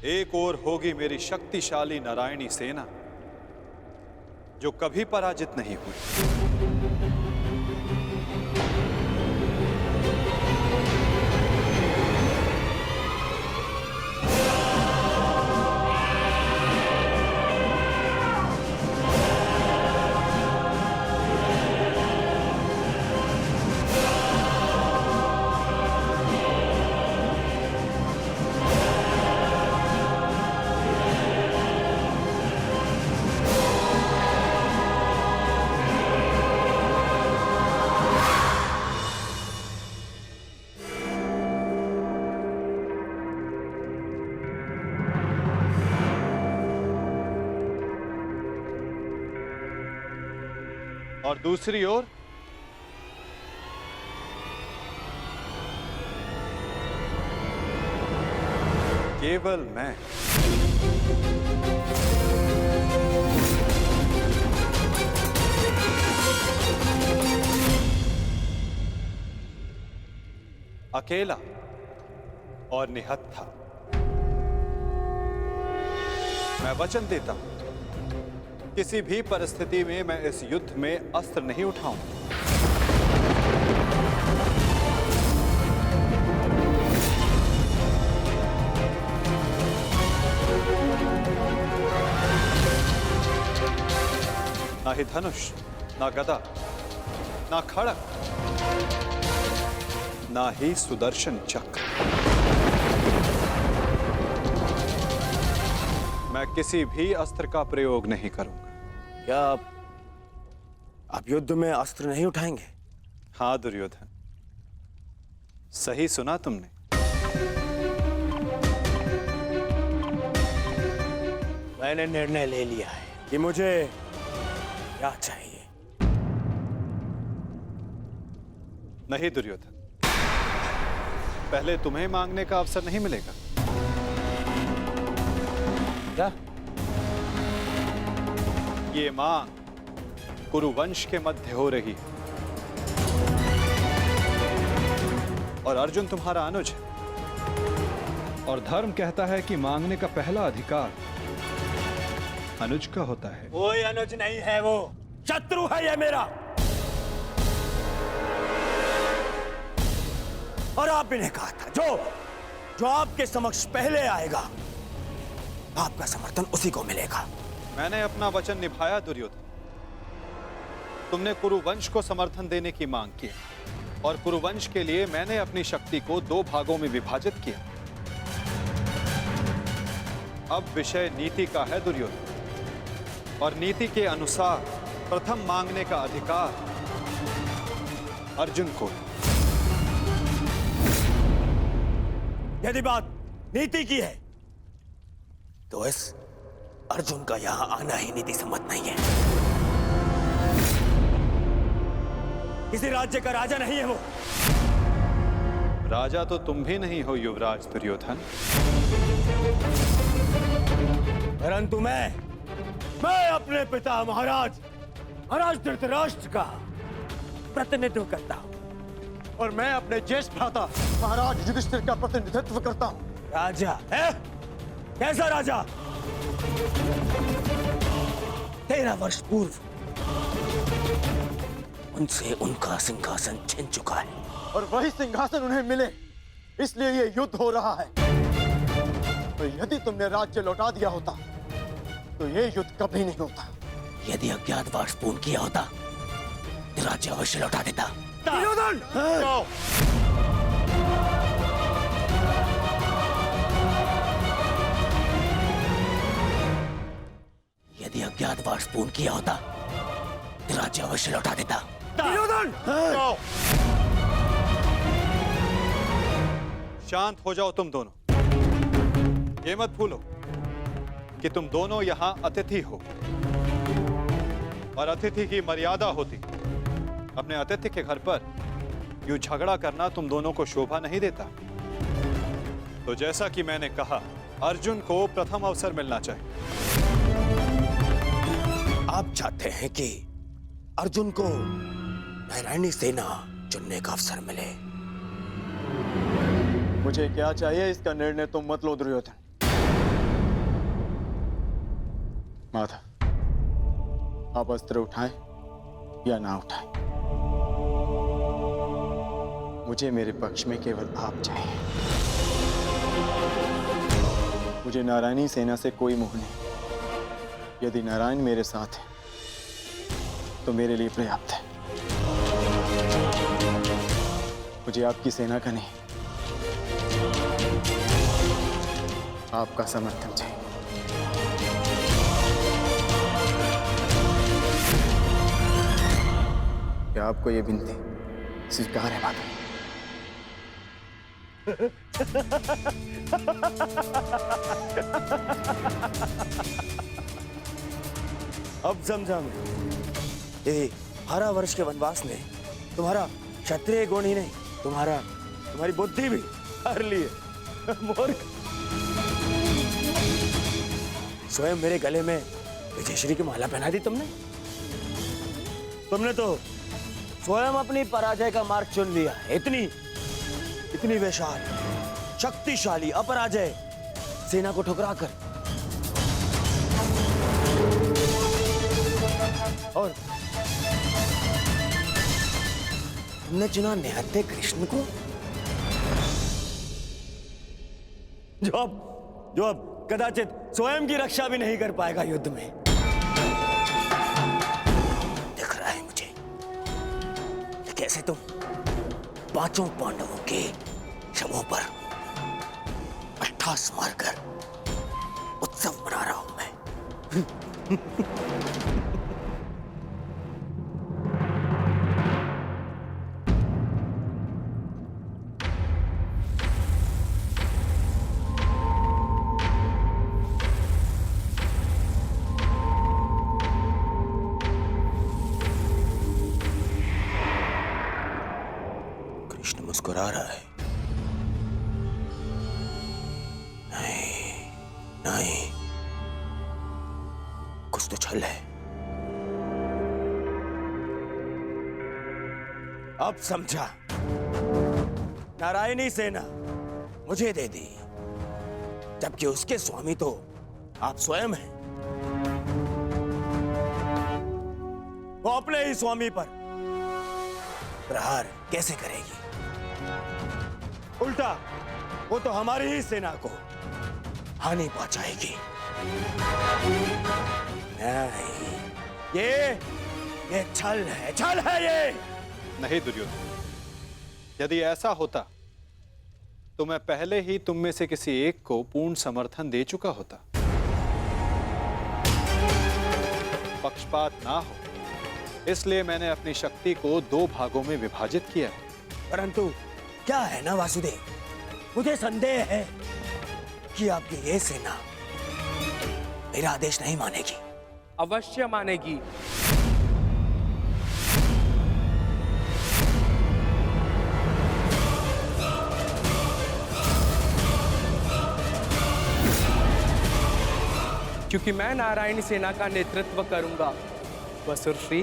एक ओर होगी मेरी शक्तिशाली नारायणी सेना जो कभी पराजित नहीं हुई, और दूसरी ओर केवल मैं। अकेला और निहत्था। मैं वचन देता हूं, किसी भी परिस्थिति में मैं इस युद्ध में अस्त्र नहीं उठाऊंगा। ना ही धनुष, ना गदा, ना खड़ग, ना ही सुदर्शन चक्र। मैं किसी भी अस्त्र का प्रयोग नहीं करूंगा। क्या आप युद्ध में अस्त्र नहीं उठाएंगे? हाँ दुर्योधन, सही सुना तुमने। मैंने निर्णय ले लिया है कि मुझे क्या चाहिए। नहीं दुर्योधन, पहले तुम्हें मांगने का अवसर नहीं मिलेगा। क्या? ये मांग कुरुवंश के मध्य हो रही है और अर्जुन तुम्हारा अनुज है, और धर्म कहता है कि मांगने का पहला अधिकार अनुज का होता है। कोई अनुज नहीं है, वो शत्रु है ये मेरा। और आपने ने कहा था जो आपके समक्ष पहले आएगा आपका समर्थन उसी को मिलेगा। मैंने अपना वचन निभाया दुर्योधन। तुमने कुरुवंश को समर्थन देने की मांग की और कुरुवंश के लिए मैंने अपनी शक्ति को 2 भागों में विभाजित किया। अब विषय नीति का है दुर्योधन, और नीति के अनुसार प्रथम मांगने का अधिकार अर्जुन को। यदि बात नीति की है तो इस अर्जुन का यहां आना ही नीति सम्मत नहीं है। किसी राज्य का राजा नहीं है वो। राजा तो तुम भी नहीं हो युवराज दुर्योधन। परंतु मैं अपने पिता महाराज धृतराष्ट्र का प्रतिनिधित्व करता हूं, और मैं अपने ज्येष्ठ भ्राता महाराज युधिष्ठिर का प्रतिनिधित्व करता हूं। राजा है? कैसा राजा? 13 वर्ष पूर्व उनसे उनका सिंहासन छिन चुका है, और वही सिंहासन उन्हें मिले, इसलिए ये युद्ध हो रहा है। तो यदि तुमने राज्य लौटा दिया होता तो ये युद्ध कभी नहीं होता। यदि अज्ञातवास पूर्ण किया होता तो राज्य अवश्य लौटा देता। दुर्योधन! यदि अज्ञातवास पूर्ण किया होता तो राज्य अवश्य लौटा देता। दुर्योधन! शांत हो जाओ तुम दोनों। ये मत भूलो कि तुम दोनों यहां अतिथि हो, और अतिथि की मर्यादा होती। अपने अतिथि के घर पर यूं झगड़ा करना तुम दोनों को शोभा नहीं देता। तो जैसा कि मैंने कहा, अर्जुन को प्रथम अवसर मिलना चाहिए। आप चाहते हैं कि अर्जुन को नारायणी सेना चुनने का अवसर मिले। मुझे क्या चाहिए इसका निर्णय तुम मत लो दुर्योधन। माधव, आप अस्त्र उठाएं या ना उठाएं, मुझे मेरे पक्ष में केवल आप चाहिए। मुझे नारायणी सेना से कोई मोह नहीं। यदि नारायण मेरे साथ है तो मेरे लिए पर्याप्त है। मुझे आपकी सेना का नहीं, आपका समर्थन चाहिए। क्या आपको यह विनती स्वीकार है माता? अब समझा मैं। ये 12 वर्ष के वनवास ने तुम्हारा क्षत्रिय गुण ही नहीं, तुम्हारी बुद्धि भी हर लिए। मूर्ख, स्वयं मेरे गले में विजयश्री की माला पहना दी तुमने तो स्वयं अपनी पराजय का मार्ग चुन लिया। इतनी विशाल शक्तिशाली अपराजय सेना को ठुकराकर, और तुमने चुना निहत्थे कृष्ण को, जो अब कदाचित स्वयं की रक्षा भी नहीं कर पाएगा युद्ध में। दिख रहा है मुझे कि कैसे तुम 5 पांडवों के शवों पर अट्ठास मारकर उत्सव मना रहा हूं मैं। कृष्ण मुस्कुरा रहा है। नहीं, कुछ तो छल है। अब समझा। नारायणी सेना मुझे दे दी, जबकि उसके स्वामी तो आप स्वयं हैं। वो अपने ही स्वामी पर प्रहार कैसे करेगी? उल्टा वो तो हमारी ही सेना को हानि पहुंचाएगी। नहीं, ये छल है ये। नहीं दुर्योधन, यदि ऐसा होता तो मैं पहले ही तुम में से किसी एक को पूर्ण समर्थन दे चुका होता। पक्षपात ना हो इसलिए मैंने अपनी शक्ति को 2 भागों में विभाजित किया है। परंतु क्या है ना वासुदेव, मुझे संदेह है कि आपकी ये सेना मेरा आदेश नहीं मानेगी। अवश्य मानेगी। क्योंकि मैं नारायणी सेना का नेतृत्व करूंगा। वसुरश्री,